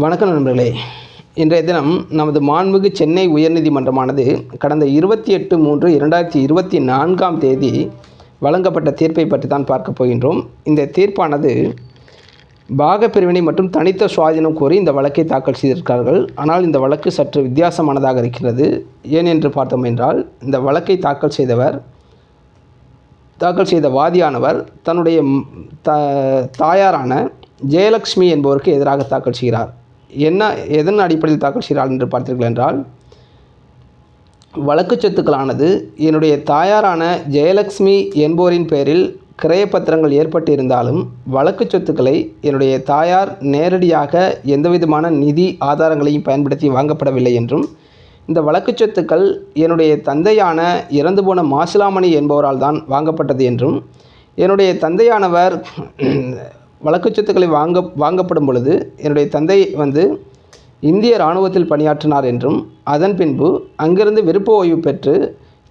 வணக்கம் நண்பர்களே. இன்றைய தினம் நமது மாண்புமிகு சென்னை உயர்நீதிமன்றமானது கடந்த 28/3/2024 வழங்கப்பட்ட தீர்ப்பை பற்றி தான் பார்க்க போகின்றோம். இந்த தீர்ப்பானது பாகப்பிரிவினை மற்றும் தனித்த சுயாதீனம் கோரி இந்த வழக்கை தாக்கல் செய்திருக்கிறார்கள். ஆனால் இந்த வழக்கு சற்று வித்தியாசமானதாக இருக்கிறது. ஏன் என்று பார்த்தோம் என்றால், இந்த வழக்கை தாக்கல் செய்த வாதியானவர் தன்னுடைய தாயாரான ஜெயலக்ஷ்மி என்பவருக்கு எதிராக தாக்கல் செய்கிறார். எதன் அடிப்படையில் தாக்கல் செய்கிறார் என்று பார்த்தீர்கள் என்றால், வழக்கு சொத்துக்களானது என்னுடைய தாயாரான ஜெயலக்ஷ்மி என்பவரின் பெயரில் கிரயப்பத்திரங்கள் ஏற்பட்டு இருந்தாலும் வழக்கு சொத்துக்களை என்னுடைய தாயார் நேரடியாக எந்தவிதமான நிதி ஆதாரங்களையும் பயன்படுத்தி வாங்கப்படவில்லை என்றும், இந்த வழக்கு சொத்துக்கள் என்னுடைய தந்தையான இறந்து போன மாசிலாமணி என்பவரால் தான் வாங்கப்பட்டது என்றும், என்னுடைய தந்தையானவர் வழக்கு சொத்துக்களை வாங்கப்படும் பொழுது என்னுடைய தந்தை இந்திய இராணுவத்தில் பணியாற்றினார் என்றும், அதன் பின்பு அங்கிருந்து விருப்ப ஓய்வு பெற்று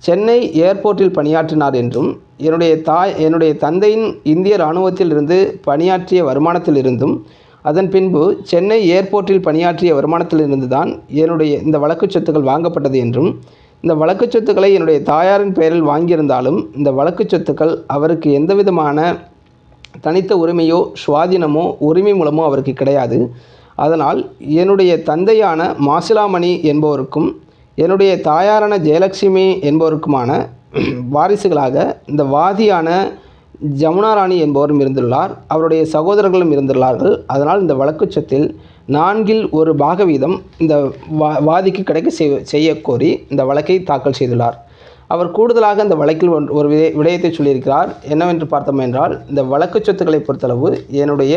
சென்னை ஏர்போர்ட்டில் பணியாற்றினார் என்றும், என்னுடைய தந்தையின் இந்திய இராணுவத்தில் இருந்து பணியாற்றிய வருமானத்தில் இருந்தும், அதன் பின்பு சென்னை ஏர்போர்ட்டில் பணியாற்றிய வருமானத்தில் இருந்து தான் இந்த வழக்கு சொத்துக்கள் வாங்கப்பட்டது என்றும், இந்த வழக்கு சொத்துக்களை என்னுடைய தாயாரின் பெயரில் வாங்கியிருந்தாலும் இந்த வழக்கு சொத்துக்கள் அவருக்கு எந்தவிதமான தனித்த உரிமையோ சுவாதீனமோ உரிமை மூலமோ அவருக்கு கிடையாது. அதனால் என்னுடைய தந்தையான மாசிலாமணி என்பவருக்கும் என்னுடைய தாயாரான ஜெயலக்ஷ்மி என்பவருக்குமான வாரிசுகளாக இந்த வாதியான ஜமுனா ராணி என்பவரும் இருந்துள்ளார். அவருடைய சகோதரர்களும் இருந்துள்ளார்கள். அதனால் இந்த வழக்கு சொத்தில் 4/1 பாக வீதம் இந்த வாதிக்கு கிடைக்க செய்யக்கோரி இந்த வழக்கை தாக்கல் செய்துள்ளார். அவர் கூடுதலாக இந்த வழக்கில் ஒரு விடயத்தை சொல்லியிருக்கிறார். என்னவென்று பார்த்தோம் என்றால், இந்த வழக்கு சொத்துக்களை பொறுத்தளவு என்னுடைய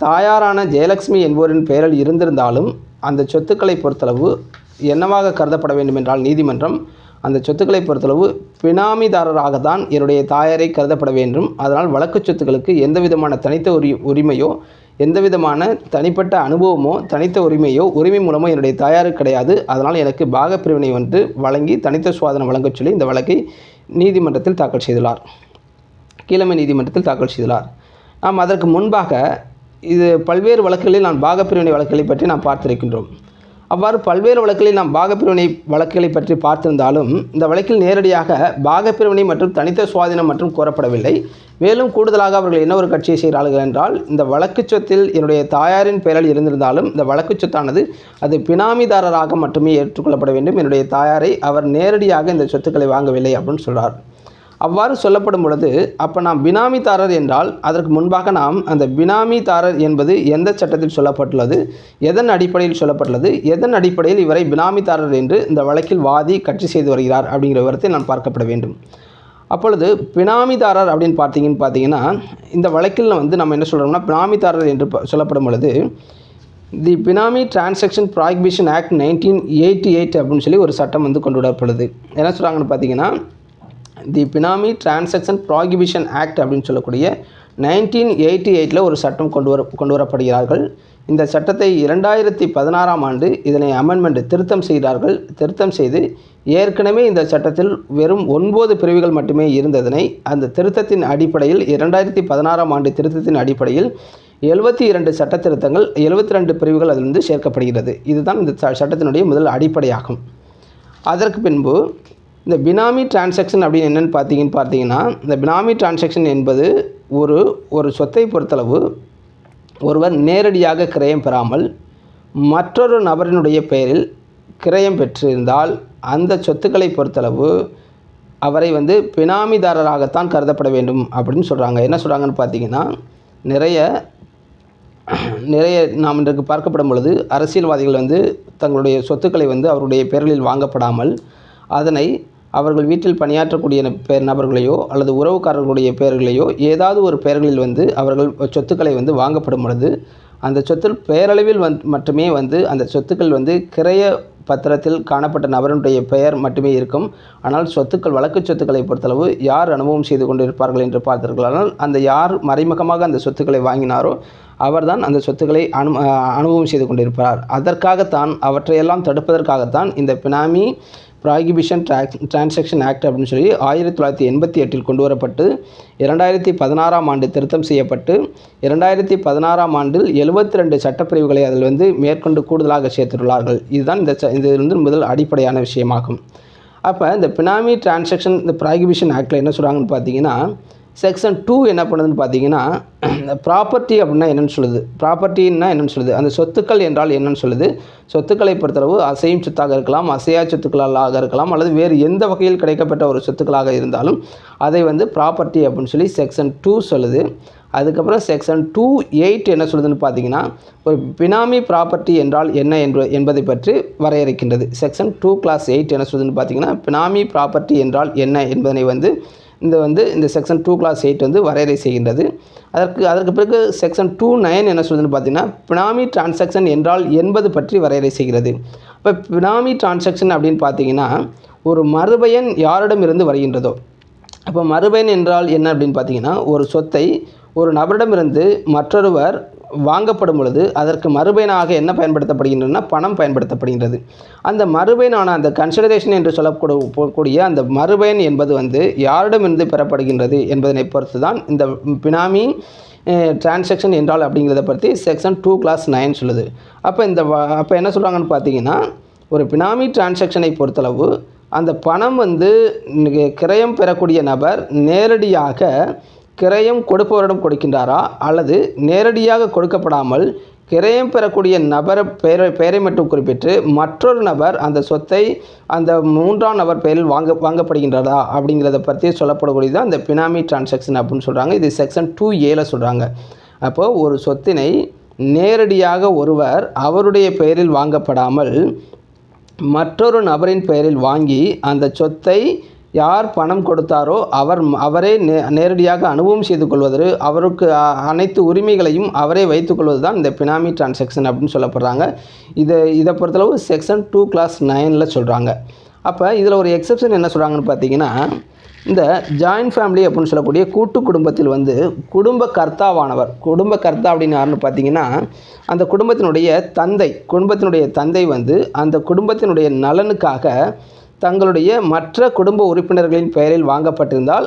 தாயாரான ஜெயலக்ஷ்மி என்பவரின் பெயரில் இருந்திருந்தாலும் அந்த சொத்துக்களை பொறுத்தளவு என்னவாக கருதப்பட வேண்டும் என்றால், நீதிமன்றம் அந்த சொத்துக்களை பொறுத்தளவு பினாமிதாரராக தான் என்னுடைய தாயாரை கருதப்பட வேண்டும். அதனால் வழக்கு சொத்துக்களுக்கு எந்த விதமான தனித்த உரிமையோ எந்தவிதமான தனிப்பட்ட அனுபவமோ தனித்த உரிமை மூலமோ என்னுடைய தாயாருக்கு கிடையாது. அதனால் எனக்கு பாகப்பிரிவினை வழங்கி தனித்த சுயாதீனம் வழங்கச் சொல்லி இந்த வழக்கை நீதிமன்றத்தில் தாக்கல் செய்துள்ளார். கீழமை நீதிமன்றத்தில் தாக்கல் செய்துள்ளார். நாம் அதற்கு முன்பாக பல்வேறு வழக்குகளில் பாகப்பிரிவினை வழக்குகளை பற்றி நாம் பார்த்திருக்கின்றோம். அவ்வாறு பல்வேறு வழக்குகளில் பாகப்பிரிவினை வழக்குகளை பற்றி பார்த்திருந்தாலும் இந்த வழக்கில் நேரடியாக பாகப்பிரிவினை மற்றும் தனித்த சுயாதீனம் மற்றும் கோரப்படவில்லை. மேலும் கூடுதலாக அவர்கள் என்ன ஒரு கட்சியை செய்கிறார்கள் என்றால், இந்த வழக்கு சொத்தில் என்னுடைய தாயாரின் பெயரில் இருந்திருந்தாலும் இந்த வழக்கு சொத்தானது அது பினாமிதாரராக மட்டுமே ஏற்றுக்கொள்ளப்பட வேண்டும். என்னுடைய தாயாரை அவர் நேரடியாக இந்த சொத்துக்களை வாங்கவில்லை அப்படின்னு சொல்கிறார். அவ்வாறு சொல்லப்படும் பொழுது அப்போ நாம் பினாமிதாரர் என்றால் அதற்கு முன்பாக நாம் அந்த பினாமிதாரர் என்பது எந்த சட்டத்தில் சொல்லப்பட்டுள்ளது, எதன் அடிப்படையில் சொல்லப்பட்டுள்ளது, எதன் அடிப்படையில் இவரை பினாமிதாரர் என்று இந்த வழக்கில் வாதி கட்சி செய்து வருகிறார் அப்படிங்கிற விவரத்தை நான் பார்க்கப்பட வேண்டும். அப்பொழுது பினாமிதாரர் அப்படின்னு பார்த்தீங்கன்னா இந்த வழக்கில் நம்ம என்ன சொல்கிறோம்னா, பினாமிதாரர் என்று சொல்லப்படும் பொழுது தி பினாமி டிரான்சாக்ஷன் ப்ராஹிபிஷன் ஆக்ட் 1988 அப்படின்னு சொல்லி ஒரு சட்டம் கொண்டு வரப்படுது. என்ன சொல்கிறாங்கன்னு பார்த்தீங்கன்னா, தி பினாமி டிரான்சாக்ஷன் ப்ராஹிபிஷன் ஆக்ட் அப்படின்னு சொல்லக்கூடிய 1988 ஒரு சட்டம் கொண்டு வரப்படுகிறார்கள். இந்த சட்டத்தை 2016 ஆண்டு இதனை திருத்தம் செய்கிறார்கள். திருத்தம் செய்து ஏற்கனவே இந்த சட்டத்தில் வெறும் 9 பிரிவுகள் மட்டுமே இருந்ததனை அந்த திருத்தத்தின் அடிப்படையில் 2016 ஆண்டு திருத்தத்தின் அடிப்படையில் 72 சட்ட திருத்தங்கள் 72 பிரிவுகள் அதிலிருந்து சேர்க்கப்படுகிறது. இதுதான் இந்த சட்டத்தினுடைய முதல் அடிப்படையாகும். அதற்கு பின்பு இந்த பினாமி டிரான்சாக்ஷன் அப்படின்னு என்னென்னு பார்த்தீங்கன்னா, இந்த பினாமி டிரான்சாக்ஷன் என்பது ஒரு சொத்தை பொறுத்தளவு ஒருவர் நேரடியாக கிரயம் பெறாமல் மற்றொரு நபரினுடைய பெயரில் கிரயம் பெற்றிருந்தால் அந்த சொத்துக்களை பொறுத்தளவு அவரை பினாமிதாரராகத்தான் கருதப்பட வேண்டும் அப்படின்னு சொல்கிறாங்க. என்ன சொல்கிறாங்கன்னு பார்த்தீங்கன்னா, நிறைய நாம் இன்றைக்கு பார்க்கப்படும் பொழுது அரசியல்வாதிகள் தங்களுடைய சொத்துக்களை அவருடைய பெயர்களில் வாங்கப்படாமல் அதனை அவர்கள் வீட்டில் பணியாற்றக்கூடிய நபர்களையோ அல்லது உறவுக்காரர்களுடைய பெயர்களையோ ஏதாவது ஒரு பெயர்களில் அவர்கள் சொத்துக்களை வாங்கப்படும் பொழுது அந்த சொத்தில் பெயரளவில் மட்டுமே அந்த சொத்துக்கள் கிரய பத்திரத்தில் காணப்பட்ட நபருடைய பெயர் மட்டுமே இருக்கும். ஆனால் வழக்கு சொத்துக்களை பொறுத்தளவு யார் அனுபவம் செய்து கொண்டிருப்பார்கள் என்று பார்த்தீர்களானால் அந்த யார் மறைமுகமாக அந்த சொத்துக்களை வாங்கினாரோ அவர்தான் அந்த சொத்துக்களை அனுபவம் செய்து கொண்டிருப்பார். அதற்காகத்தான், அவற்றையெல்லாம் தடுப்பதற்காகத்தான் இந்த பினாமி ப்ராகிபிஷன் டிரான்சாக்ஷன் ஆக்ட் அப்படின்னு சொல்லி 1988 கொண்டு வரப்பட்டு 2016ஆம் ஆண்டு திருத்தம் செய்யப்பட்டு 2016ஆம் ஆண்டில் 72 சட்டப்பிரிவுகளை அதில் வந்து மேற்கொண்டு கூடுதலாக சேர்த்துள்ளார்கள். இதுதான் இது வந்து முதல் அடிப்படையான விஷயமாகும். அப்போ இந்த பினாமி டிரான்சாக்ஷன் இந்த ப்ராகிபிஷன் ஆக்டில் என்ன சொல்கிறாங்கன்னு பார்த்தீங்கன்னா, செக்ஷன் 2 என்ன பண்ணுதுன்னு பார்த்தீங்கன்னா, ப்ராப்பர்ட்டி அப்படின்னா என்னென்னு சொல்லுது, ப்ராப்பர்ட்டின்னா என்னென்னு சொல்லுது, அந்த சொத்துக்கள் என்றால் என்னென்னு சொல்லுது. சொத்துக்களை பொறுத்தளவு அசையும் சொத்தாக இருக்கலாம், அசையா சொத்துக்களாக இருக்கலாம், அல்லது வேறு எந்த வகையில் கிடைக்கப்பட்ட ஒரு சொத்துக்களாக இருந்தாலும் அதை வந்து ப்ராப்பர்ட்டி அப்படின்னு சொல்லி செக்ஷன் 2 சொல்லுது. அதுக்கப்புறம் செக்ஷன் 2(8) என்ன சொல்லுதுன்னு பார்த்தீங்கன்னா, ஒரு பினாமி ப்ராப்பர்ட்டி என்றால் என்ன என்பதை பற்றி வரையறுக்கின்றது. செக்ஷன் 2(8) என்ன சொல்லுதுன்னு பார்த்தீங்கன்னா, பினாமி ப்ராப்பர்ட்டி என்றால் என்ன என்பதனை வந்து இந்த செக்ஷன் 2(8) வந்து வரையறை செய்கின்றது. அதற்கு பிறகு செக்ஷன் 2(9) என்ன சொல்லுதுன்னு பார்த்தீங்கன்னா, பினாமி டிரான்சாக்ஷன் என்றால் என்பது பற்றி வரையறை செய்கிறது. இப்போ பினாமி டிரான்சாக்ஷன் அப்படின்னு பார்த்தீங்கன்னா, ஒரு மறுபயன் யாரிடமிருந்து வருகின்றதோ, அப்போ மறுபயன் என்றால் என்ன அப்படின்னு பார்த்தீங்கன்னா, ஒரு சொத்தை ஒரு நபரிடமிருந்து மற்றொருவர் வாங்கப்படும் பொழுது அதற்கு மறுபயனாக என்ன பயன்படுத்தப்படுகின்றதுனா, பணம் பயன்படுத்தப்படுகின்றது. அந்த மறுபயனான அந்த கன்சிடரேஷன் என்று சொல்லக்கூடிய அந்த மறுபயன் என்பது வந்து யாரிடமிருந்து பெறப்படுகின்றது என்பதனை பொறுத்து தான் இந்த பினாமி டிரான்சாக்ஷன் என்றால் அப்படிங்கிறத பற்றி செக்ஷன் 2(9) சொல்லுது. அப்போ என்ன சொல்கிறாங்கன்னு பார்த்தீங்கன்னா, ஒரு பினாமி டிரான்சாக்ஷனை பொறுத்தளவு அந்த பணம் வந்து கிரயம் பெறக்கூடிய நபர் நேரடியாக கிரயம் கொடுப்பவரிடம் கொடுக்கின்றாரா, அல்லது நேரடியாக கொடுக்கப்படாமல் கிரயம் பெறக்கூடிய நபர் பெயரை மட்டும் குறிப்பிட்டு மற்றொரு நபர் அந்த சொத்தை அந்த மூன்றாம் நபர் பெயரில் வாங்கப்படுகின்றதா அப்படிங்கிறத பற்றி சொல்லப்படக்கூடியது தான் இந்த பினாமி டிரான்சாக்ஷன் அப்படின்னு சொல்கிறாங்க. இது செக்ஷன் 2(A) சொல்கிறாங்க. அப்போது ஒரு சொத்தினை நேரடியாக ஒருவர் அவருடைய பெயரில் வாங்கப்படாமல் மற்றொரு நபரின் பெயரில் வாங்கி அந்த சொத்தை யார் பணம் கொடுத்தாரோ அவரே நேரடியாக அனுபவம் செய்து கொள்வது, அவருக்கு அனைத்து உரிமைகளையும் அவரே வைத்துக்கொள்வது தான் இந்த பினாமி டிரான்சாக்ஷன் அப்படின்னு சொல்லப்படுறாங்க. இதை பொறுத்தளவு செக்ஷன் 2(9) சொல்கிறாங்க. அப்போ இதில் ஒரு எக்ஸப்ஷன் என்ன சொல்கிறாங்கன்னு பார்த்தீங்கன்னா, இந்த ஜாயின்ட் ஃபேமிலி அப்படின்னு சொல்லக்கூடிய கூட்டு குடும்பத்தில் வந்து குடும்ப கர்த்தா அப்படின்னு யாருன்னு பார்த்தீங்கன்னா, அந்த குடும்பத்தினுடைய தந்தை வந்து அந்த குடும்பத்தினுடைய நலனுக்காக தங்களுடைய மற்ற குடும்ப உறுப்பினர்களின் பெயரில் வாங்கப்பட்டிருந்தால்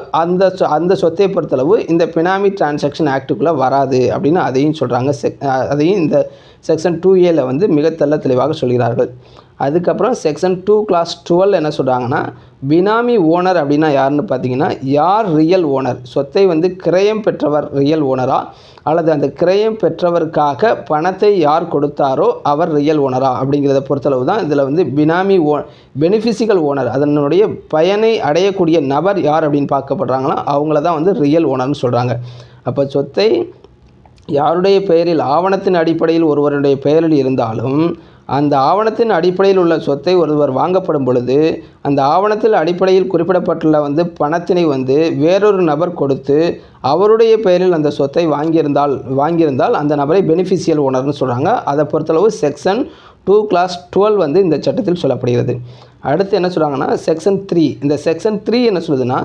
அந்த சொத்தை பொறுத்தளவு இந்த பினாமி டிரான்சாக்ஷன் ஆக்டுக்குள்ளே வராது அப்படின்னு அதையும் சொல்கிறாங்க. அதையும் இந்த செக்ஷன் 2(A) வந்து மிக தெளிவாக சொல்கிறார்கள். அதுக்கப்புறம் செக்ஷன் 2(12) என்ன சொல்கிறாங்கன்னா, பினாமி ஓனர் அப்படின்னா யாருன்னு பார்த்தீங்கன்னா, யார் ரியல் ஓனர், சொத்தை வந்து கிரயம் பெற்றவர் ரியல் ஓனரா, அல்லது அந்த கிரயம் பெற்றவருக்காக பணத்தை யார் கொடுத்தாரோ அவர் ரியல் ஓனரா அப்படிங்கிறத பொறுத்தளவு தான் இதில் வந்து பினாமி பெனிஃபிஷியல் ஓனர், அதனுடைய பயனை அடையக்கூடிய நபர் யார் அப்படின்னு பார்க்கப்படுறாங்களா, அவங்கள தான் வந்து ரியல் ஓனர்னு சொல்கிறாங்க. அப்போ சொத்தை யாருடைய பெயரில் ஆவணத்தின் அடிப்படையில் ஒருவருடைய பெயரில் இருந்தாலும் அந்த ஆவணத்தின் அடிப்படையில் உள்ள சொத்தை ஒருவர் வாங்கப்படும் பொழுது அந்த ஆவணத்தில் அடிப்படையில் குறிப்பிடப்பட்டுள்ள வந்து பணத்தினை வந்து வேறொரு நபர் கொடுத்து அவருடைய பெயரில் அந்த சொத்தை வாங்கியிருந்தால் அந்த நபரை பெனிஃபிஷியல் ஓனர்னு சொல்கிறாங்க. அதை பொறுத்தளவு செக்ஷன் 2(12) வந்து இந்த சட்டத்தில் சொல்லப்படுகிறது. அடுத்து என்ன சொல்கிறாங்கன்னா, செக்ஷன் 3. இந்த செக்ஷன் 3 என்ன சொல்லுதுன்னா,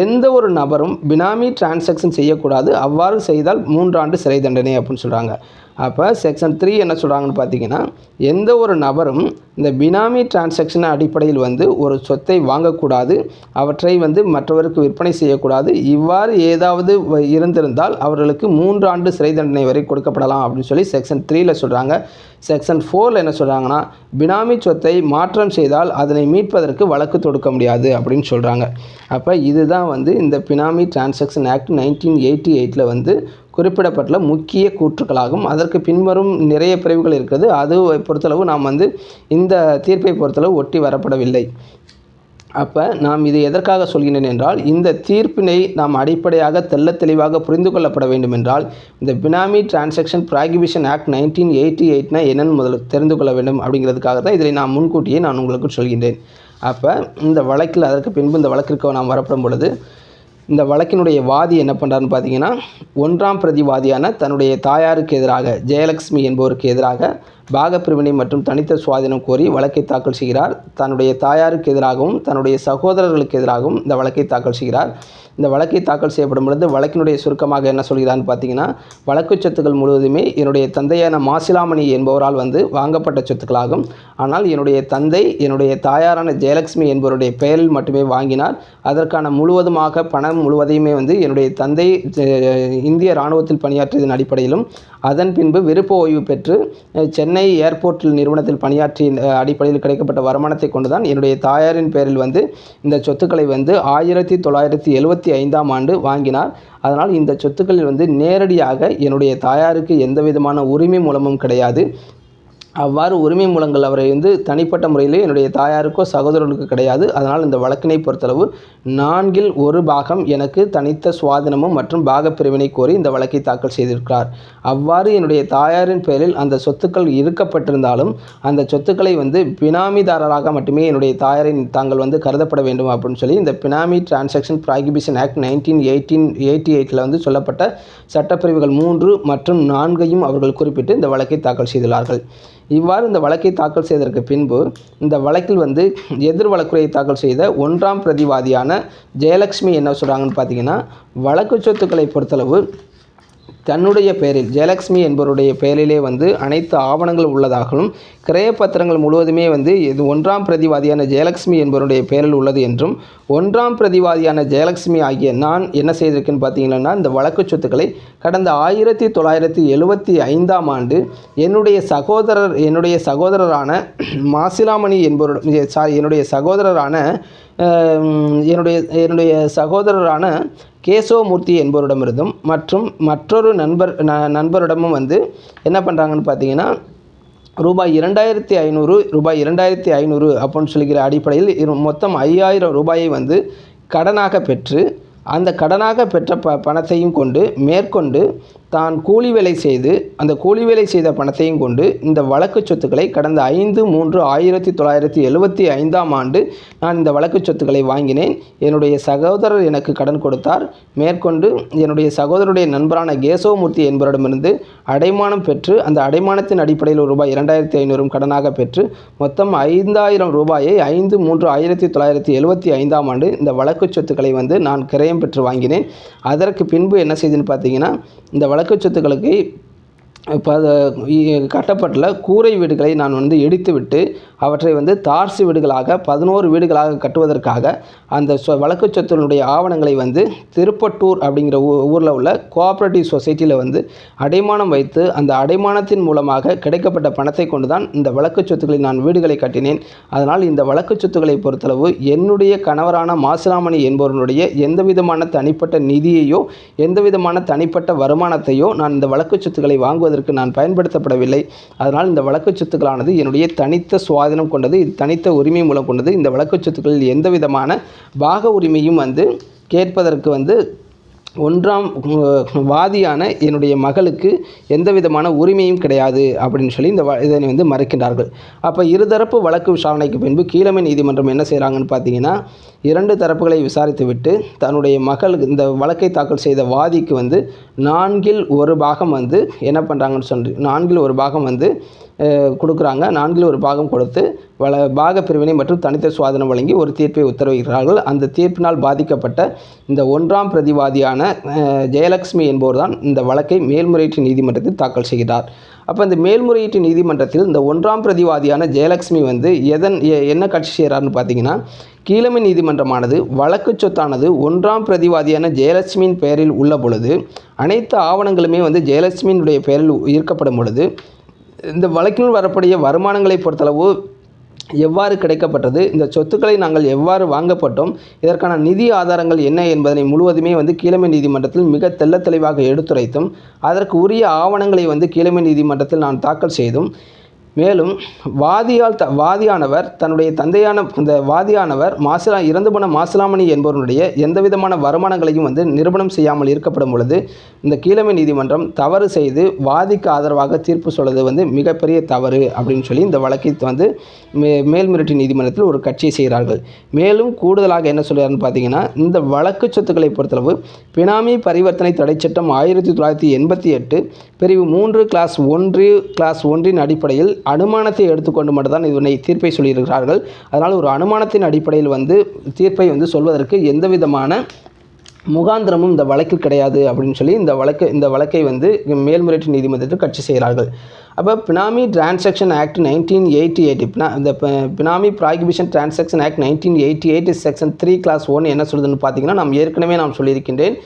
எந்த ஒரு நபரும் பினாமி டிரான்சாக்ஷன் செய்யக்கூடாது, அவ்வாறு செய்தால் 3 ஆண்டு சிறை தண்டனை அப்படின்னு சொல்கிறாங்க. அப்போ செக்ஷன் 3 என்ன சொல்கிறாங்கன்னு பார்த்தீங்கன்னா, எந்த ஒரு நபரும் இந்த பினாமி டிரான்சாக்ஷன் அடிப்படையில் வந்து ஒரு சொத்தை வாங்கக்கூடாது, அவற்றை வந்து மற்றவருக்கு விற்பனை செய்யக்கூடாது. இவ்வாறு ஏதாவது இருந்திருந்தால் அவர்களுக்கு 3 ஆண்டு சிறை தண்டனை வரை கொடுக்கப்படலாம் அப்படின்னு சொல்லி செக்ஷன் 3 சொல்கிறாங்க. செக்ஷன் 4 என்ன சொல்கிறாங்கன்னா, பினாமி சொத்தை மாற்றம் செய்தால் அதனை மீட்பதற்கு வழக்கு தொடுக்க முடியாது அப்படின்னு சொல்கிறாங்க. அப்போ இதுதான் வந்து இந்த பினாமி டிரான்சாக்ஷன் ஆக்ட் 1988 வந்து குறிப்பிடப்பட்டுள்ள முக்கிய கூற்றுக்களாகும். அதற்கு பின்வரும் நிறைய பிரிவுகள் இருக்கிறது. அது பொறுத்தளவு நாம் வந்து இந்த தீர்ப்பை பொறுத்தளவு ஒட்டி வரப்படவில்லை. அப்போ நாம் இது எதற்காக சொல்கிறேன் என்றால், இந்த தீர்ப்பினை நாம் அடிப்படையாக தெளிவாக புரிந்து கொள்ளப்பட வேண்டும் என்றால் இந்த பினாமி டிரான்சாக்ஷன் ப்ராகிபிஷன் ஆக்ட் 1988 என்னன்னு முதல்ல தெரிந்து கொள்ள வேண்டும் அப்படிங்கிறதுக்காக தான் இதை நான் முன்கூட்டியே உங்களுக்கு சொல்கின்றேன். அப்போ இந்த வழக்கில் அதற்கு பின்பு இந்த வழக்கிற்கு நாம் வரப்படும் பொழுது இந்த வழக்கினுடைய வாதி என்ன பண்ணுறாருன்னு பார்த்தீங்கன்னா, 1ஆம் பிரதிவாதியான தன்னுடைய தாயாருக்கு எதிராக ஜெயலக்ஷ்மி என்பவருக்கு எதிராக பாகப்பிரிவினை மற்றும் தனித்த சுவாதீனம் கோரி வழக்கை தாக்கல் செய்கிறார். தன்னுடைய தாயாருக்கு எதிராகவும் தன்னுடைய சகோதரர்களுக்கு எதிராகவும் இந்த வழக்கை தாக்கல் செய்கிறார். இந்த வழக்கை தாக்கல் செய்யப்படும் பொழுது வழக்கினுடைய சுருக்கமாக என்ன சொல்கிறான்னு பார்த்தீங்கன்னா, வழக்கு சொத்துக்கள் முழுவதுமே என்னுடைய தந்தையான மாசிலாமணி என்பவரால் வந்து வாங்கப்பட்ட சொத்துக்களாகும். ஆனால் என்னுடைய தந்தை என்னுடைய தாயாரான ஜெயலட்சுமி என்பவருடைய பெயரில் மட்டுமே வாங்கினார். அதற்கான முழுவதுமாக பணம் முழுவதையுமே வந்து என்னுடைய தந்தை இந்திய இராணுவத்தில் பணியாற்றியதன் அடிப்படையிலும், அதன் பின்பு விருப்ப ஓய்வு பெற்று சென்னை ஏர்போர்ட்டில் நிறுவனத்தில் பணியாற்றிய அடிப்படையில் கிடைக்கப்பட்ட வருமானத்தை கொண்டுதான் என்னுடைய தாயாரின் பெயரில் வந்து இந்த சொத்துக்களை வந்து 1975ஆம் ஆண்டு வாங்கினார். அதனால் இந்த சொத்துக்களில் வந்து நேரடியாக என்னுடைய தாயாருக்கு எந்த விதமான உரிமை மூலமும் கிடையாது. அவ்வாறு உரிமை மூலங்கள் அவரை வந்து தனிப்பட்ட முறையில் என்னுடைய தாயாருக்கோ சகோதரர்களுக்கு கிடையாது. அதனால் இந்த வழக்கினை பொறுத்தளவு 4ல் 1 பாகம் எனக்கு தனித்த சுவாதீனமும் மற்றும் பாகப்பிரிவினை கோரி இந்த வழக்கை தாக்கல் செய்திருக்கிறார். அவ்வாறு என்னுடைய தாயாரின் பெயரில் அந்த சொத்துக்கள் இருக்கப்பட்டிருந்தாலும் அந்த சொத்துக்களை வந்து பினாமிதாரராக மட்டுமே என்னுடைய தாயாரை தாங்கள் வந்து கருதப்பட வேண்டும் அப்படின்னு சொல்லி இந்த பினாமி டிரான்சாக்ஷன் ப்ராகிபிஷன் ஆக்ட் 1988 வந்து சொல்லப்பட்ட சட்டப்பிரிவுகள் 3 மற்றும் 4ஐயும் அவர்கள் குறிப்பிட்டு இந்த வழக்கை தாக்கல் செய்துள்ளார்கள். இவ்வாறு இந்த வழக்கை தாக்கல் செய்ததற்கு பின்பு இந்த வழக்கில் வந்து எதிர் வழக்குரையை தாக்கல் செய்த 1ஆம் பிரதிவாதியான ஜெயலட்சுமி என்ன சொல்கிறாங்கன்னு பார்த்தீங்கன்னா, வழக்கு சொத்துக்களை பொறுத்தளவு தன்னுடைய பெயரில் ஜெயலட்சுமி என்பவருடைய பெயரிலே வந்து அனைத்து ஆவணங்களும் உள்ளதாகவும் கிரயப்பத்திரங்கள் முழுவதுமே வந்து இது 1ஆம் பிரதிவாதியான ஜெயலட்சுமி என்பவருடைய பெயரில் உள்ளது என்றும் 1ஆம் பிரதிவாதியான ஜெயலட்சுமி ஆகிய நான் என்ன செய்திருக்கேன்னு பார்த்தீங்கன்னா, இந்த வழக்கு சொத்துக்களை கடந்த 1975ஆம் ஆண்டு என்னுடைய சகோதரரான மாசிலாமணி என்னுடைய சகோதரரான கேசவமூர்த்தி என்பவரிடமிருந்தும் மற்றும் மற்றொரு நண்பரிடமும் வந்து என்ன பண்ணுறாங்கன்னு பார்த்தீங்கன்னா, ரூபாய் 2500 அப்படின்னு சொல்லிக்கிற அடிப்படையில் மொத்தம் 5000 ரூபாயை வந்து கடனாக பெற்று அந்த கடனாக பெற்ற பணத்தையும் கொண்டு மேற்கொண்டு தான் கூலி வேலை செய்து அந்த கூலி வேலை செய்த பணத்தையும் கொண்டு இந்த வழக்கு சொத்துக்களை கடந்த 5/3/1975ஆம் ஆண்டு நான் இந்த வழக்கு சொத்துக்களை வாங்கினேன். என்னுடைய சகோதரர் எனக்கு கடன் கொடுத்தார். மேற்கொண்டு என்னுடைய சகோதரருடைய நண்பரான கேசவமூர்த்தி என்பவரிடமிருந்து அடைமானம் பெற்று அந்த அடைமானத்தின் அடிப்படையில் ரூபாய் 2500 கடனாக பெற்று மொத்தம் 5000 ரூபாயை 5/3/1975ஆம் ஆண்டு இந்த வழக்கு சொத்துக்களை வந்து நான் கிரயம் பெற்று வாங்கினேன். அதற்கு பின்பு என்ன செய்துன்னு பார்த்தீங்கன்னா, இந்த வழக்கு சொத்துக்களுக்கு கட்டப்பட்டுள்ள கூரை வீடுகளை நான் வந்து இடித்துவிட்டு அவற்றை வந்து தார்சு வீடுகளாக 11 வீடுகளாக கட்டுவதற்காக அந்த வழக்கு சொத்துடைய ஆவணங்களை வந்து திருப்பட்டூர் அப்படிங்கிற ஊரில் உள்ள கோஆப்ரேட்டிவ் சொசைட்டியில் வந்து அடைமானம் வைத்து அந்த அடைமானத்தின் மூலமாக கிடைக்கப்பட்ட பணத்தை கொண்டு தான் இந்த வழக்கு சொத்துக்களில் நான் வீடுகளை கட்டினேன். அதனால் இந்த வழக்கு சொத்துக்களை பொறுத்தளவு என்னுடைய கணவரான மாசிலாமணி என்பவர்களுடைய எந்த விதமான தனிப்பட்ட நிதியையோ எந்த விதமான தனிப்பட்ட வருமானத்தையோ நான் இந்த வழக்கு சொத்துக்களை வாங்குவதற்கு நான் பயன்படுத்தப்படவில்லை. அதனால் இந்த வழக்கு சொத்துக்களானது என்னுடைய தனித்த சுவாதீனம் கொண்டது, இது தனித்த உரிமை மூலம் கொண்டது. இந்த வழக்கு சொத்துக்களில் எந்த விதமான பாக உரிமையும் வந்து கேட்பதற்கு வந்து 1ஆம் வாதியான என்னுடைய மகளுக்கு எந்த விதமான உரிமையும் கிடையாது அப்படின்னு சொல்லி இதனை வந்து மறுக்கின்றார்கள். அப்போ இருதரப்பு வழக்கு விசாரணைக்கு பின்பு கீழமை நீதிமன்றம் என்ன செய்கிறாங்கன்னு பார்த்தீங்கன்னா, 2 தரப்புகளை விசாரித்துவிட்டு தன்னுடைய மகளுக்கு இந்த வழக்கை தாக்கல் செய்த வாதிக்கு வந்து 4ல் 1 பாகம் வந்து என்ன பண்ணுறாங்கன்னு சொல்லி 4ல் 1 பாகம் வந்து கொடுக்குறாங்க. 4ல் 1 பாகம் கொடுத்து பாக பிரிவினை மற்றும் தனித்த சுவாதீனம் வழங்கி ஒரு தீர்ப்பை உத்தரவிடுகிறார்கள். அந்த தீர்ப்பினால் பாதிக்கப்பட்ட இந்த 1ஆம் பிரதிவாதியான ஜெயலட்சுமி என்பவர் தான் இந்த வழக்கை மேல்முறையீட்டு நீதிமன்றத்தில் தாக்கல் செய்கிறார். அப்போ இந்த மேல்முறையீட்டு நீதிமன்றத்தில் இந்த 1ஆம் பிரதிவாதியான ஜெயலட்சுமி வந்து என்ன கட்சி செய்கிறார்னு பார்த்தீங்கன்னா, கீழமை நீதிமன்றமானது வழக்கு சொத்தானது 1ஆம் பிரதிவாதியான ஜெயலட்சுமியின் பெயரில் உள்ள பொழுது அனைத்து ஆவணங்களுமே வந்து ஜெயலட்சுமியினுடைய பெயரில் ஈர்க்கப்படும் பொழுது இந்த வழக்கில் வரக்கூடிய வருமானங்களை பொறுத்தளவு எவ்வாறு கிடைக்கப்பட்டது, இந்த சொத்துக்களை நாங்கள் எவ்வாறு வாங்கப்பட்டோம், இதற்கான நிதி ஆதாரங்கள் என்ன என்பதனை முழுவதுமே வந்து கீழமை நீதிமன்றத்தில் மிக தெள்ளத் தெளிவாக எடுத்துரைத்தும் அதற்கு உரிய ஆவணங்களை வந்து கீழமை நீதிமன்றத்தில் நான் தாக்கல் செய்தும் மேலும் வாதியானவர் தன்னுடைய தந்தையான இந்த வாதியானவர் இறந்து போன மாசிலாமணி என்பவருடைய எந்த விதமான வருமானங்களையும் வந்து நிரூபணம் செய்யாமல் இருக்கப்படும் பொழுது இந்த கீழமை நீதிமன்றம் தவறு செய்து வாதிக்கு ஆதரவாக தீர்ப்பு சொல்வது வந்து மிகப்பெரிய தவறு அப்படின்னு சொல்லி இந்த வழக்கை வந்து மேல்முறையீட்டு நீதிமன்றத்தில் ஒரு கட்சியை செய்கிறார்கள். மேலும் கூடுதலாக என்ன சொல்கிறாருன்னு பார்த்தீங்கன்னா, இந்த வழக்கு சொத்துக்களை பொறுத்தளவு பினாமி பரிவர்த்தனை தடை சட்டம் 1988 பிரிவு 3 கிளாஸ் 1 அடிப்படையில் அனுமானத்தை எடுத்துக்கொண்டு மட்டும்தான் இதனை தீர்ப்பை சொல்லியிருக்கிறார்கள். அதனால் ஒரு அனுமானத்தின் அடிப்படையில் வந்து தீர்ப்பை வந்து சொல்வதற்கு எந்த விதமான முகாந்திரமும் இந்த வழக்கில் கிடையாது அப்படின்னு சொல்லி இந்த வழக்கை வந்து மேல்முறையீட்டு நீதிமன்றத்தில் கட்சி செய்கிறார்கள். அப்போ பினாமி டிரான்சாக்ஷன் ஆக்ட் 1988 இந்த benami prohibition transaction act 1988 section 3 clause 1 என்ன சொல்லுதுன்னு பார்த்தீங்கன்னா, ஏற்கனவே நாம் சொல்லியிருக்கின்றேன்.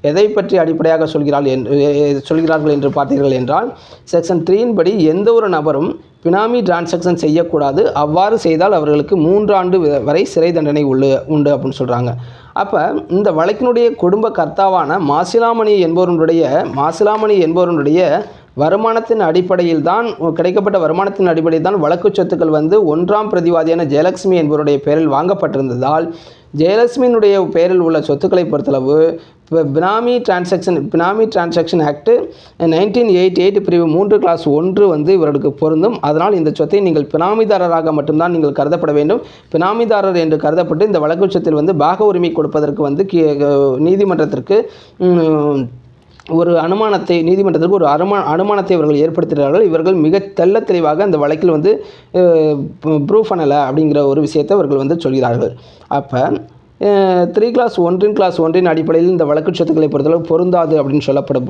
எதை பற்றி அடிப்படையாக சொல்கிறார்கள் என்று பார்த்தீர்கள் என்றால், செக்ஷன் 3 படி எந்த ஒரு நபரும் பினாமி டிரான்சாக்ஷன் செய்யக்கூடாது. அவ்வாறு செய்தால் அவர்களுக்கு 3 ஆண்டு வரை சிறை தண்டனை உண்டு அப்படின்னு சொல்கிறாங்க. அப்போ இந்த வழக்கினுடைய குடும்ப கர்த்தாவான மாசிலாமணி என்பவருடைய வருமானத்தின் அடிப்படையில் தான் கிடைக்கப்பட்ட வருமானத்தின் அடிப்படையில் தான் வழக்கு சொத்துக்கள் வந்து 1ஆம் பிரதிவாதியான ஜெயலட்சுமி என்பவருடைய பெயரில் வாங்கப்பட்டிருந்ததால், ஜெயலட்சுமியினுடைய பெயரில் உள்ள சொத்துக்களை பொறுத்தளவு பினாமி டிரான்சாக்ஷன் ஆக்ட் 1988 பிரிவு 3 கிளாஸ் 1 வந்து இவர்களுக்கு பொருந்தும். அதனால் இந்த சொத்தை நீங்கள் பினாமிதாரராக மட்டும்தான் நீங்கள் கருதப்பட வேண்டும். பினாமிதாரர் என்று கருதப்பட்டு இந்த வழக்கு சொத்தில் வந்து பாக உரிமை கொடுப்பதற்கு வந்து நீதிமன்றத்திற்கு ஒரு அனுமானத்தை இவர்கள் ஏற்படுத்துகிறார்கள். இவர்கள் மிக தெள்ள தெளிவாக அந்த வழக்கில் வந்து ப்ரூஃப் பண்ணலை அப்படிங்கிற ஒரு விஷயத்தை இவர்கள் வந்து சொல்கிறார்கள். அப்போ 3 கிளாஸ் 1 அடிப்படையில் இந்த வழக்கு சொத்துக்களை பொறுத்தளவு பொருந்தாது அப்படின்னு சொல்லப்படும்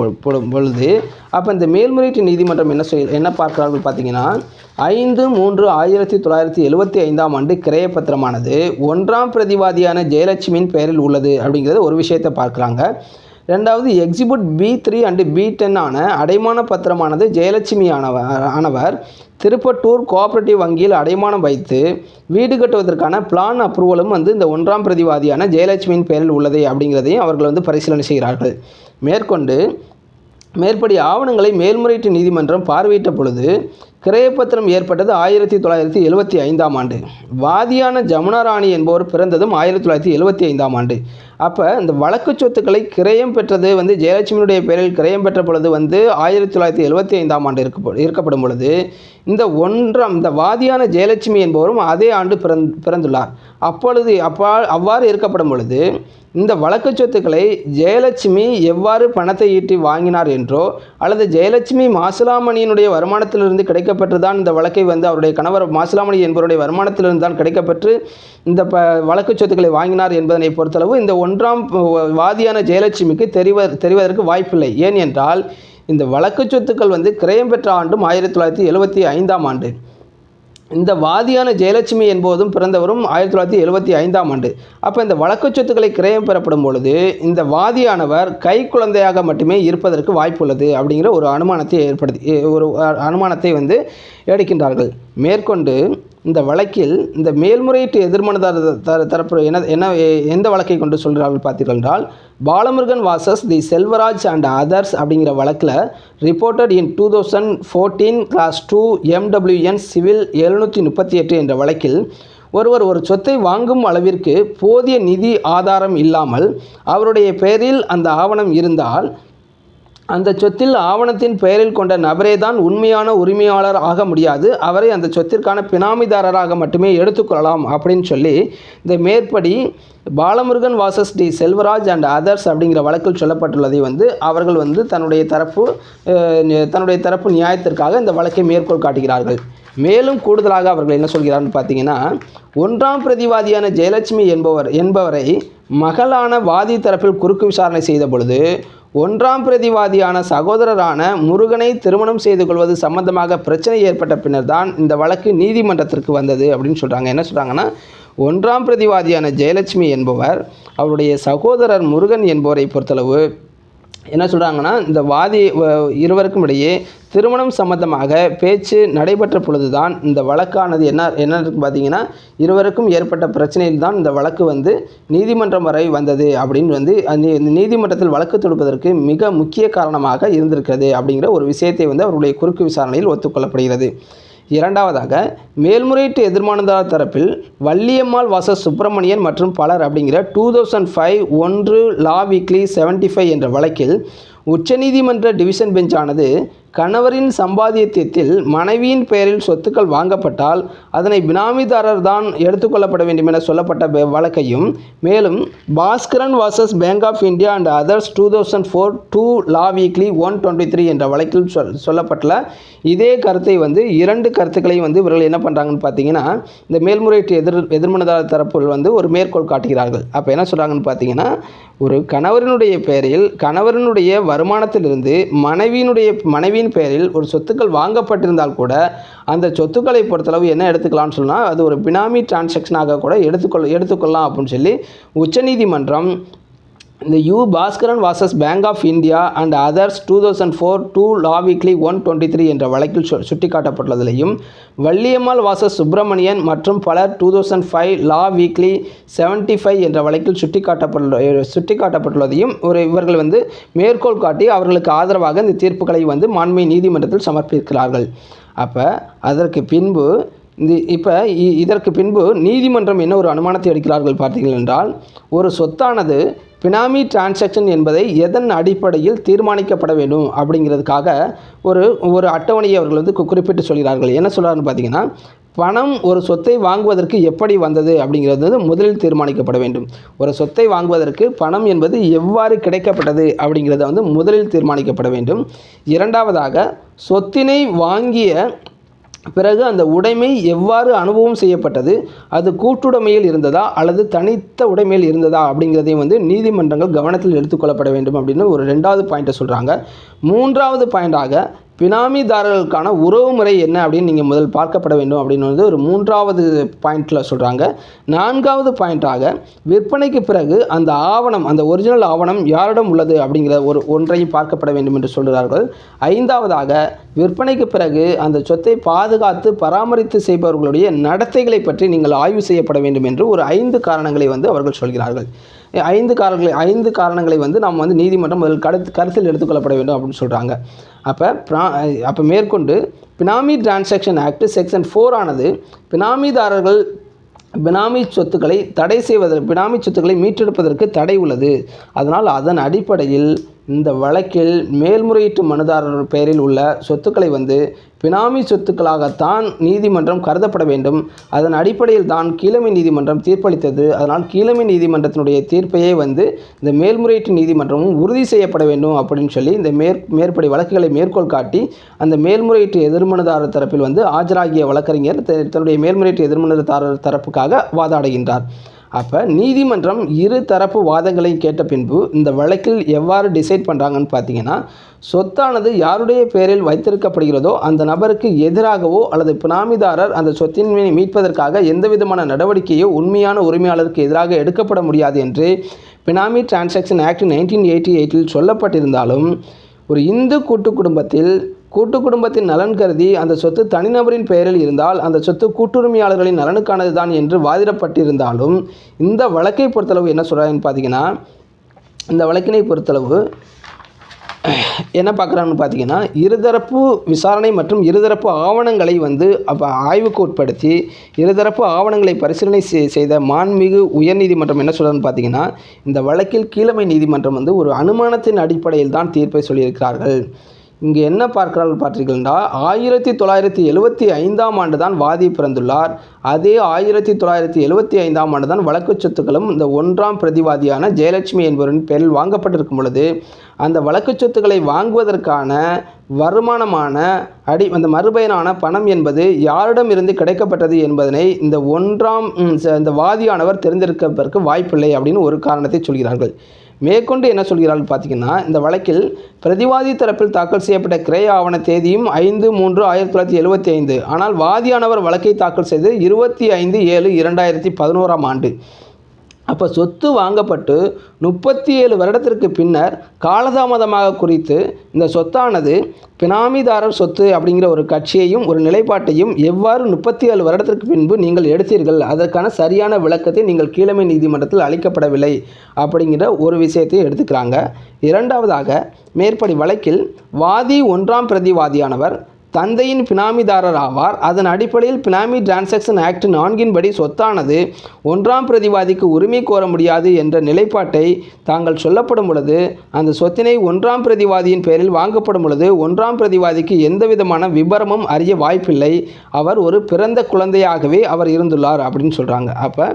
பொழுது, அப்போ இந்த மேல்முறையீட்டு நீதிமன்றம் என்ன பார்க்கிறார்கள் பார்த்தீங்கன்னா, 5/3/1975 ஆண்டு கிரயப்பத்திரமானது 1ஆம் பிரதிவாதியான ஜெயலட்சுமியின் பெயரில் உள்ளது அப்படிங்கிறது ஒரு விஷயத்தை பார்க்குறாங்க. ரெண்டாவது, எக்ஸிபிட் B3 அண்டு B10 ஆன அடைமான பத்திரமானது ஜெயலட்சுமி ஆனவர் திருப்பட்டூர் கோஆபரேட்டிவ் வங்கியில் அடைமானம் வைத்து வீடு கட்டுவதற்கான பிளான் அப்ரூவலும் வந்து இந்த 1ஆம் பிரதிவாதியான ஜெயலட்சுமியின் பெயரில் உள்ளது அப்படிங்கிறதையும் அவர்கள் வந்து பரிசீலனை செய்கிறார்கள். மேற்படி ஆவணங்களை மேல்முறையீட்டு நீதிமன்றம் பார்வையிட்ட பொழுது கிரயப்பத்திரம் ஏற்பட்டது 1975 ஆண்டு. வாதியான ஜமுனா ராணி என்பவர் பிறந்ததும் 1975 ஆண்டு. அப்போ இந்த வழக்கு சொத்துக்களை கிரயம் பெற்றது வந்து ஜெயலட்சுமியுடைய பெயரில் கிரயம் பெற்ற பொழுது வந்து 1975 ஆண்டு இருக்கப்படும் பொழுது, இந்த வாதியான ஜெயலட்சுமி என்பவரும் அதே ஆண்டு பிறந்துள்ளார். அவ்வாறு இருக்கப்படும் பொழுது இந்த வழக்கு சொத்துக்களை ஜெயலட்சுமி எவ்வாறு பணத்தை ஈட்டி வாங்கினார் என்றோ, அல்லது ஜெயலட்சுமி மாசிலாமணியினுடைய வருமானத்திலிருந்து கிடைக்கப்பெற்றுதான் இந்த வழக்கை வந்து அவருடைய கணவர் மாசிலாமணி என்பவருடைய வருமானத்திலிருந்து தான் கிடைக்கப்பெற்று இந்த வழக்கு சொத்துக்களை வாங்கினார் என்பதனை பொறுத்தளவு இந்த 1ஆம் வாதியான ஜெயலட்சுமிக்கு தெரிவதற்கு வாய்ப்பில்லை. ஏன் என்றால் இந்த வழக்கு சொத்துக்கள் வந்து கிரயம் பெற்ற ஆண்டும் 1975 ஆண்டு. இந்த வாதியான ஜெயலட்சுமி என்பதும் பிறந்தவரும் 1975 ஆண்டு. அப்போ இந்த வழக்கு சொத்துக்களை கிரயம் பெறப்படும் பொழுது இந்த வாதியானவர் கை குழந்தையாக மட்டுமே இருப்பதற்கு வாய்ப்புள்ளது அப்படிங்கிற ஒரு அனுமானத்தை வந்து எடுக்கின்றார்கள். மேற்கொண்டு இந்த வழக்கில் இந்த மேல்முறையீட்டு எதிர்மனுதாரர் தரப்பு எந்த வழக்கை கொண்டு சொல்கிறார்கள் பார்த்தீர்கள் என்றால், Balamurugan versus the Selvaraj and others அப்படிங்கிற வழக்கில் reported in 2014 class 2 MWN civil 738 என்ற வழக்கில் ஒரு சொத்தை வாங்கும் அளவிற்கு போதிய நிதி ஆதாரம் இல்லாமல் அவருடைய பெயரில் அந்த ஆவணம் இருந்தால், அந்த சொத்தில் ஆவணத்தின் பெயரில் கொண்ட நபரே தான் உண்மையான உரிமையாளர் ஆக முடியாது, அவரை அந்த சொத்திற்கான பினாமிதாரராக மட்டுமே எடுத்துக்கொள்ளலாம் அப்படின்னு சொல்லி இந்த மேற்படி Balamurugan versus T Selvaraj and others அப்படிங்கிற வழக்கில் சொல்லப்பட்டுள்ளதை வந்து அவர்கள் வந்து தன்னுடைய தரப்பு நியாயத்திற்காக இந்த வழக்கை மேற்கோள் காட்டுகிறார்கள். மேலும் கூடுதலாக அவர்கள் என்ன சொல்கிறார்கள் பார்த்தீங்கன்னா, 1ஆம் பிரதிவாதியான ஜெயலட்சுமி என்பவரை மகளான வாதி தரப்பில் குறுக்கு விசாரணை செய்த பொழுது 1ஆம் பிரதிவாதியான சகோதரரான முருகனை திருமணம் செய்து கொள்வது சம்பந்தமாக பிரச்சனை ஏற்பட்ட பின்னர் தான் இந்த வழக்கு நீதிமன்றத்திற்கு வந்தது அப்படின்னு சொல்கிறாங்க. என்ன சொல்கிறாங்கன்னா, 1ஆம் பிரதிவாதியான ஜெயலட்சுமி என்பவர் அவருடைய சகோதரர் முருகன் என்பவரை பொறுத்தளவு என்ன சொல்கிறாங்கன்னா, இந்த இருவருக்கும் இடையே திருமணம் சம்பந்தமாக பேச்சு நடைபெற்ற பொழுது தான் இந்த வழக்கானது என்ன பார்த்தீங்கன்னா, இருவருக்கும் ஏற்பட்ட பிரச்சனையில் தான் இந்த வழக்கு வந்து நீதிமன்றம் வரை வந்தது அப்படின்னு வந்து நீதிமன்றத்தில் வழக்கு தொடுப்பதற்கு மிக முக்கிய காரணமாக இருந்திருக்கிறது அப்படிங்கிற ஒரு விஷயத்தை வந்து அவருடைய குறுக்கு விசாரணையில் ஒத்துக்கொள்ளப்படுகிறது. இரண்டாவதாக, மேல்முறையீட்டு எதிர்மனுதாரர் தரப்பில் வள்ளியம்மாள் வாசஸ் சுப்பிரமணியன் மற்றும் பலர் அப்படிங்கிற 2005 1 லா வீக்லி 75 என்ற வழக்கில் உச்சநீதிமன்ற டிவிஷன் பெஞ்சானது கணவரின் சம்பாத்தியத்தில் மனைவியின் பெயரில் சொத்துக்கள் வாங்கப்பட்டால் அதனை பினாமிதாரர் தான் எடுத்துக்கொள்ளப்பட வேண்டும் என சொல்லப்பட்ட வழக்கையும், மேலும் Baskaran vs Bank of India and others 2004 2 Law Weekly 123 என்ற வழக்கில் சொல்லப்பட்டுள்ள இதே கருத்தை இரண்டு கருத்துக்களையும் இவர்கள் என்ன பண்ணுறாங்கன்னு பார்த்தீங்கன்னா, இந்த மேல்முறையீட்டு எதிர்மனதாரர் தரப்புகள் ஒரு மேற்கோள் காட்டுகிறார்கள். அப்போ என்ன சொல்கிறாங்கன்னு பார்த்தீங்கன்னா, ஒரு கணவரினுடைய பெயரில் கணவரினுடைய வருமானத்திலிருந்து மனைவியின் பெயரில் ஒரு சொத்துக்கள் வாங்கப்பட்டிருந்தால் கூட அந்த சொத்துக்களை பொறுத்தளவு என்ன எடுத்துக்கலாம்னு சொன்னால் அது ஒரு பினாமி டிரான்சாக்ஷனாக கூட எடுத்துக்கொள்ளலாம் அப்படின்னு சொல்லி உச்சநீதிமன்றம் இந்த Baskaran vs Bank of India and others 2004 2 Law Weekly 123 என்ற வழக்கில் சுட்டிக்காட்டப்பட்டுள்ளதிலையும், வள்ளியம்மாள் vs சுப்பிரமணியன் மற்றும் பலர் 2005 லா வீக்லி 75 என்ற வழக்கில் சுட்டிக்காட்டப்பட்டுள்ளதையும் இவர்கள் மேற்கோள் காட்டி அவர்களுக்கு ஆதரவாக இந்த தீர்ப்புகளை மாண்புமிகு நீதிமன்றத்தில் சமர்ப்பிக்கிறார்கள். அப்போ இதற்கு பின்பு நீதிமன்றம் என்ன ஒரு அனுமானத்தை எடுக்கிறார்கள் பார்த்தீர்கள் என்றால், ஒரு சொத்தானது பினாமி டிரான்சாக்ஷன் என்பதை எதன் அடிப்படையில் தீர்மானிக்கப்பட வேண்டும் அப்படிங்கிறதுக்காக ஒரு அட்டவணையை அவர்கள் குறிப்பிட்டு சொல்கிறார்கள். என்ன சொல்கிறாருன்னு பார்த்தீங்கன்னா, பணம் ஒரு சொத்தை வாங்குவதற்கு எப்படி வந்தது அப்படிங்கிறது முதலில் தீர்மானிக்கப்பட வேண்டும். ஒரு சொத்தை வாங்குவதற்கு பணம் என்பது எவ்வாறு கிடைக்கப்பட்டது அப்படிங்கிறத முதலில் தீர்மானிக்கப்பட வேண்டும். இரண்டாவதாக, சொத்தினை வாங்கிய பிறகு அந்த உடைமை எவ்வாறு அனுபவம் செய்யப்பட்டது, அது கூட்டுடைமையில் இருந்ததா அல்லது தனித்த உடைமையில் இருந்ததா அப்படிங்கிறதையும் நீதிமன்றங்கள் கவனத்தில் எடுத்துக்கொள்ளப்பட வேண்டும் அப்படின்னு ஒரு 2வது பாயிண்ட்டை சொல்கிறாங்க. 3வது பாயிண்டாக பினாமிதாரர்களுக்கான உறவு முறை என்ன அப்படின்னு நீங்கள் முதல் பார்க்கப்பட வேண்டும் அப்படின்னு ஒரு 3வது பாயிண்டில் சொல்கிறாங்க. 4வது பாயிண்டாக விற்பனைக்கு பிறகு அந்த ஆவணம், அந்த ஒரிஜினல் ஆவணம் யாரிடம் உள்ளது அப்படிங்கிற ஒன்றையும் பார்க்கப்பட வேண்டும் என்று சொல்கிறார்கள். 5வதாக விற்பனைக்கு பிறகு அந்த சொத்தை பாதுகாத்து பராமரித்து செய்பவர்களுடைய நடத்தைகளை பற்றி நீங்கள் ஆய்வு செய்யப்பட வேண்டும் என்று ஒரு 5 காரணங்களை அவர்கள் சொல்கிறார்கள். 5 காரணங்களை நாம் நீதிமன்றம் முதல் கருத்தில் எடுத்துக்கொள்ளப்பட வேண்டும் அப்படின்னு சொல்கிறாங்க. அப்போ மேற்கொண்டு பினாமி டிரான்சாக்ஷன் ஆக்ட் செக்ஷன் 4 ஆனது பினாமிதாரர்கள் பினாமி சொத்துக்களை பினாமி சொத்துக்களை மீட்டெடுப்பதற்கு தடை உள்ளது. அதனால் அதன் அடிப்படையில் இந்த வழக்கில் மேல்முறையீட்டு மனுதாரர் பெயரில் உள்ள சொத்துக்களை பினாமி சொத்துக்களாகத்தான் நீதிமன்றம் கருதப்பட வேண்டும். அதன் அடிப்படையில் தான் கீழமை நீதிமன்றம் தீர்ப்பளித்தது. அதனால் கீழமை நீதிமன்றத்தினுடைய தீர்ப்பையே இந்த மேல்முறையீட்டு நீதிமன்றமும் உறுதி செய்யப்பட வேண்டும் அப்படின்னு சொல்லி இந்த மேற்படி வழக்குகளை மேற்கோள் காட்டி அந்த மேல்முறையீட்டு எதிர்மனுதாரர் தரப்பில் ஆஜராகிய வழக்கறிஞர் தன்னுடைய மேல்முறையீட்டு எதிர்மனுதாரர் தரப்புக்காக வாதாடுகின்றார். அப்போ நீதிமன்றம் இரு தரப்பு வாதங்களை கேட்ட பின்பு இந்த வழக்கில் எவ்வாறு டிசைட் பண்ணுறாங்கன்னு பார்த்தீங்கன்னா, சொத்தானது யாருடைய பெயரில் வைத்திருக்கப்படுகிறதோ அந்த நபருக்கு எதிராகவோ அல்லது பினாமிதாரர் அந்த சொத்தினை மீட்பதற்காக எந்தவிதமான நடவடிக்கையோ உண்மையான உரிமையாளருக்கு எதிராக எடுக்கப்பட முடியாது என்று பினாமி டிரான்சாக்ஷன் ஆக்ட் 1988 சொல்லப்பட்டிருந்தாலும், ஒரு இந்து கூட்டு குடும்பத்தின் நலன் கருதி அந்த சொத்து தனிநபரின் பெயரில் இருந்தால் அந்த சொத்து கூட்டுரிமையாளர்களின் நலனுக்கானது தான் என்று வாதிடப்பட்டிருந்தாலும், இந்த வழக்கை பொறுத்தளவு என்ன சொல்கிறாங்கன்னு பார்த்தீங்கன்னா, இந்த வழக்கினை பொறுத்தளவு என்ன பார்க்குறாங்கன்னு பார்த்தீங்கன்னா, இருதரப்பு விசாரணை மற்றும் இருதரப்பு ஆவணங்களை ஆய்வுக்கு உட்படுத்தி இருதரப்பு ஆவணங்களை பரிசீலனை செய்த மாண்புமிகு உயர்நீதிமன்றம் என்ன சொல்கிறாங்கன்னு பார்த்தீங்கன்னா, இந்த வழக்கில் கீழமை நீதிமன்றம் ஒரு அனுமானத்தின் அடிப்படையில் தான் தீர்ப்பை சொல்லியிருக்கிறார்கள். இங்கே என்ன பார்க்கிறார்கள் பார்த்தீர்கள்னா, 1975 ஆண்டு தான் வாதி பிறந்துள்ளார். அதே 1975 ஆண்டு தான் வழக்கு சொத்துக்களும் இந்த 1ஆம் பிரதிவாதியான ஜெயலட்சுமி என்பவரின் பேரில் வாங்கப்பட்டிருக்கும் பொழுது அந்த வழக்கு சொத்துக்களை வாங்குவதற்கான வருமானமான அந்த மறுபயனான பணம் என்பது யாரிடமிருந்து கிடைக்கப்பட்டது என்பதனை இந்த வாதியானவர் தெரிந்திருப்பதற்கு வாய்ப்பில்லை அப்படின்னு ஒரு காரணத்தை சொல்கிறார்கள். மேற்கொண்டு என்ன சொல்கிறார்கள் பார்த்தீங்கன்னா, இந்த வழக்கில் பிரதிவாதி தரப்பில் தாக்கல் செய்யப்பட்ட கிரய ஆவண தேதியும் 5/3/1975. ஆனால் வாதியானவர் வழக்கை தாக்கல் செய்து 25/7/2011 ஆண்டு. அப்போ சொத்து வாங்கப்பட்டு 37 வருடத்திற்கு பின்னர் காலதாமதமாக குறித்து இந்த சொத்தானது பினாமிதாரர் சொத்து அப்படிங்கிற ஒரு கட்சியையும் ஒரு நிலைப்பாட்டையும் எவ்வாறு 37 வருடத்திற்கு பின்பு நீங்கள் எடுத்தீர்கள், அதற்கான சரியான விளக்கத்தை நீங்கள் கீழமை நீதிமன்றத்தில் அளிக்கப்படவில்லை அப்படிங்கிற ஒரு விஷயத்தை எடுத்துக்கிறாங்க. இரண்டாவதாக, மேற்படி வழக்கில் வாதி 1ஆம் பிரதிவாதியானவர் தந்தையின் பினாமிதாரர் ஆவார். அதன் அடிப்படையில் பினாமி டிரான்சாக்ஷன் ஆக்ட் 4 படி சொத்தானது 1ஆம் பிரதிவாதிக்கு உரிமை கோர முடியாது என்ற நிலைப்பாட்டை தாங்கள் சொல்லப்படும் பொழுது, அந்த சொத்தினை 1ஆம் பிரதிவாதியின் பெயரில் வாங்கப்படும் பொழுது 1ஆம் பிரதிவாதிக்கு எந்தவிதமான விபரமும் அறிய வாய்ப்பில்லை. அவர் ஒரு பிறந்த குழந்தையாகவே அவர் இருந்துள்ளார் அப்படின்னு சொல்கிறாங்க. அப்போ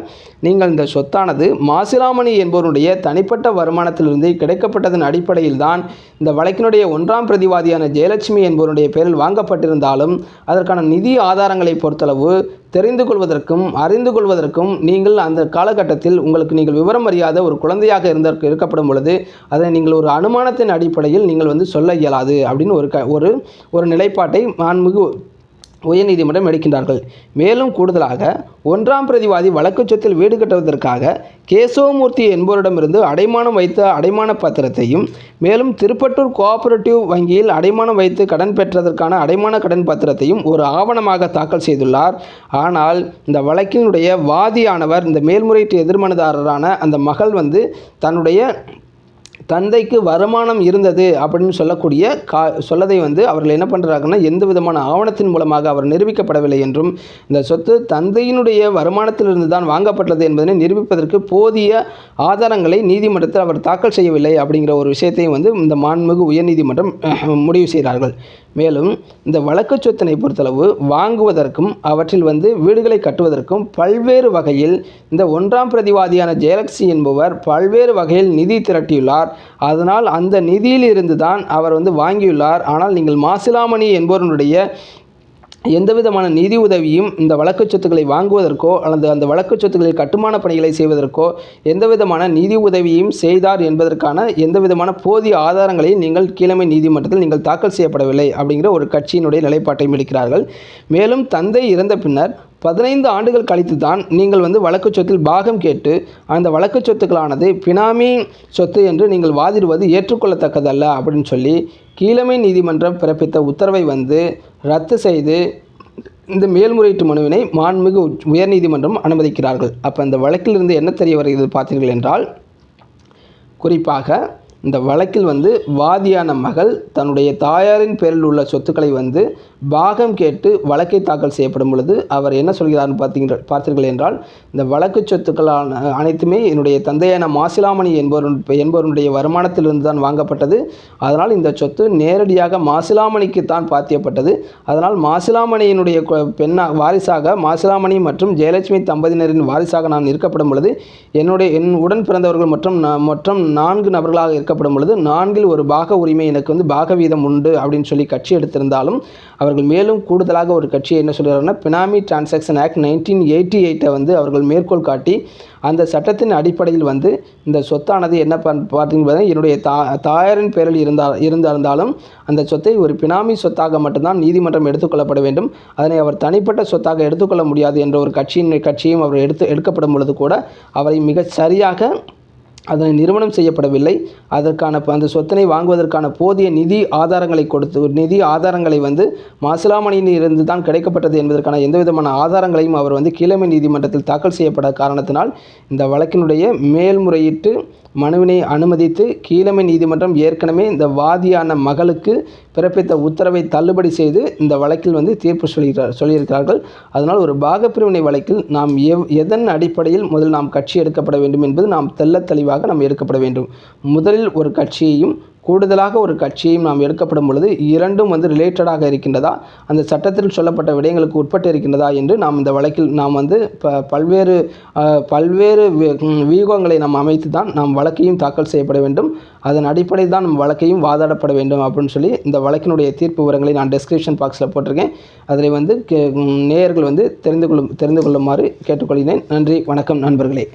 நீங்கள் இந்த சொத்தானது மாசிலாமணி என்பவருடைய தனிப்பட்ட வருமானத்திலிருந்து கிடைக்கப்பட்டதன் அடிப்படையில் தான் இந்த வழக்கினுடைய 1ஆம் பிரதிவாதியான ஜெயலட்சுமி என்பவருடைய பெயரில் வாங்கப்பட்டிருந்தாலும் அதற்கான நிதி ஆதாரங்களை பொறுத்தளவு தெரிந்து கொள்வதற்கும் அறிந்து கொள்வதற்கும் நீங்கள் அந்த காலகட்டத்தில் நீங்கள் விவரம் அறியாத ஒரு குழந்தையாக இருக்கப்படும் பொழுது அதை நீங்கள் ஒரு அனுமானத்தின் அடிப்படையில் நீங்கள் சொல்ல இயலாது அப்படின்னு ஒரு நிலைப்பாட்டை மாண்புமிகு உயர்நீதிமன்றம் எடுக்கின்றார்கள். மேலும் கூடுதலாக 1ஆம் பிரதிவாதி வழக்கு சொத்தில் வீடு கட்டுவதற்காக கேசவமூர்த்தி என்பவரிடமிருந்து அடைமானம் வைத்த அடைமான பத்திரத்தையும், மேலும் திருப்பட்டூர் கோஆபரேட்டிவ் வங்கியில் அடைமானம் வைத்து கடன் பெற்றதற்கான அடைமான கடன் பத்திரத்தையும் ஒரு ஆவணமாக தாக்கல் செய்துள்ளார். ஆனால் இந்த வழக்கினுடைய வாதியானவர், இந்த மேல்முறையீட்டு எதிர்மனுதாரரான அந்த மகள் தன்னுடைய தந்தைக்கு வருமானம் இருந்தது அப்படின்னு சொல்லதை அவர்கள் என்ன பண்ணுறாங்கன்னா, எந்த விதமான ஆவணத்தின் மூலமாக அவர் நிரூபிக்கப்படவில்லை என்றும், இந்த சொத்து தந்தையினுடைய வருமானத்திலிருந்து தான் வாங்கப்பட்டது என்பதனை நிரூபிப்பதற்கு போதிய ஆதாரங்களை நீதிமன்றத்தில் அவர் தாக்கல் செய்யவில்லை அப்படிங்கிற ஒரு விஷயத்தையும் இந்த மாண்புமிகு உயர்நீதிமன்றம் முடிவு செய்கிறார்கள். மேலும் இந்த வழக்கு சொத்தினை பொறுத்தளவு வாங்குவதற்கும் அவற்றில் வீடுகளை கட்டுவதற்கும் பல்வேறு வகையில் இந்த 1ஆம் பிரதிவாதியான ஜெயலட்சுமி என்பவர் பல்வேறு வகையில் நிதி திரட்டியுள்ளார். அதனால் அந்த நிதியில் இருந்து தான் அவர் வாங்கியுள்ளார். ஆனால் நீங்கள் மாசிலாமணி என்பவருடைய எந்தவிதமான நிதி உதவியும் இந்த வழக்கு சொத்துக்களை வாங்குவதற்கோ அல்லது அந்த வழக்கு சொத்துக்களில் கட்டுமான பணிகளை செய்வதற்கோ எந்தவிதமான நிதி உதவியும் செய்தார் என்பதற்கான எந்தவிதமான போதிய ஆதாரங்களையும் நீங்கள் கீழமை நீதிமன்றத்தில் நீங்கள் தாக்கல் செய்யப்படவில்லை அப்படிங்கிற ஒரு கட்சியினுடைய நிலைப்பாட்டை எடுக்கிறார்கள். மேலும் தந்தை இறந்த பின்னர் 15 ஆண்டுகள் கழித்து தான் நீங்கள் வழக்கு சொத்தில் பாகம் கேட்டு அந்த வழக்கு சொத்துக்களானது பினாமி சொத்து என்று நீங்கள் வாதிடுவது ஏற்றுக்கொள்ளத்தக்கதல்ல அப்படின்னு சொல்லி கீழமை நீதிமன்றம் பிறப்பித்த உத்தரவை ரத்து செய்து இந்த மேல்முறையீட்டு மனுவினை மாண்புமிகு உயர்நீதிமன்றம் அனுமதிக்கிறார்கள். அப்போ இந்த வழக்கிலிருந்து என்ன தெரிய வருகிறது பார்த்தீர்கள் என்றால், குறிப்பாக இந்த வழக்கில் வாதியான மகள் தன்னுடைய தாயாரின் பேரில் உள்ள சொத்துக்களை பாகம் கேட்டு வழக்கை தாக்கல் செய்யப்படும் பொழுது அவர் என்ன சொல்கிறார்னு பார்த்தீர்கள் என்றால், இந்த வழக்கு சொத்துக்களான அனைத்துமே என்னுடைய தந்தையான மாசிலாமணி என்பவருடைய வருமானத்திலிருந்து தான் வாங்கப்பட்டது. அதனால் இந்த சொத்து நேரடியாக மாசிலாமணிக்கு தான் பாத்தியப்பட்டது. அதனால் மாசிலாமணியினுடைய வாரிசாக மாசிலாமணி மற்றும் ஜெயலட்சுமி தம்பதியினரின் வாரிசாக நான் இருக்கப்படும் பொழுது என் உடன் பிறந்தவர்கள் மொத்தம் 4 நபர்களாக இருக்கப்படும் பொழுது 4இல் ஒரு பாக உரிமை எனக்கு பாக வீதம் உண்டு அப்படின்னு சொல்லி கட்சி எடுத்திருந்தாலும் அவர்கள் மேலும் கூடுதலாக ஒரு கட்சியை என்ன சொல்கிறாங்கன்னா, பினாமி டிரான்சாக்ஷன் ஆக்ட் 1988 அவர்கள் மேற்கோள் காட்டி அந்த சட்டத்தின் அடிப்படையில் இந்த சொத்தானது என்ன பார்த்தீங்கன்னா, என்னுடைய தாயாரின் பேரில் இருந்தாலும் அந்த சொத்தை ஒரு பினாமி சொத்தாக மட்டும்தான் நீதிமன்றம் எடுத்துக்கொள்ளப்பட வேண்டும். அதனை அவர் தனிப்பட்ட சொத்தாக எடுத்துக்கொள்ள முடியாது என்ற ஒரு கட்சியும் அவர் எடுக்கப்படும் பொழுது கூட அவரை மிக சரியாக அதனை நிறுவனம் செய்யப்படவில்லை. அந்த சொத்தினை வாங்குவதற்கான போதிய நிதி ஆதாரங்களை மாசிலாமணியில் இருந்து தான் கிடைக்கப்பட்டது என்பதற்கான எந்தவிதமான ஆதாரங்களையும் அவர் கீழமை நீதிமன்றத்தில் தாக்கல் செய்யப்பட காரணத்தினால் இந்த வழக்கினுடைய மேல்முறையீட்டு மனுவினை அனுமதித்து கீழமை நீதிமன்றம் ஏற்கனவே இந்த வாதியான மகளுக்கு பிறப்பித்த உத்தரவை தள்ளுபடி செய்து இந்த வழக்கில் தீர்ப்பு சொல்லியிருக்கிறார்கள். அதனால் ஒரு பாகப்பிரிவினை வழக்கில் நாம் எதன் அடிப்படையில் முதல் நாம் கட்சி எடுக்கப்பட வேண்டும் என்பது நாம் தெளிவாக நாம் எடுக்கப்பட வேண்டும். முதலில் ஒரு கட்சியையும் கூடுதலாக ஒரு கட்சியையும் நாம் எடுக்கப்படும் பொழுது இரண்டும் ரிலேட்டடாக இருக்கின்றதா, அந்த சட்டத்தில் சொல்லப்பட்ட விடயங்களுக்கு உட்பட்டு இருக்கின்றதா என்று நாம் இந்த வழக்கில் நாம் பல்வேறு வியூகங்களை நாம் அமைத்து தான் நாம் வழக்கையும் தாக்கல் செய்யப்பட வேண்டும். அதன் அடிப்படையில் தான் நம் வழக்கையும் வாதாடப்பட வேண்டும் அப்படின்னு சொல்லி இந்த வழக்கினுடைய தீர்ப்பு விவரங்களை நான் டிஸ்கிரிப்ஷன் பாக்ஸில் போட்டிருக்கேன். அதில் நேயர்கள் தெரிந்து கொள்ளுமாறு கேட்டுக்கொள்கிறேன். நன்றி, வணக்கம் நண்பர்களே.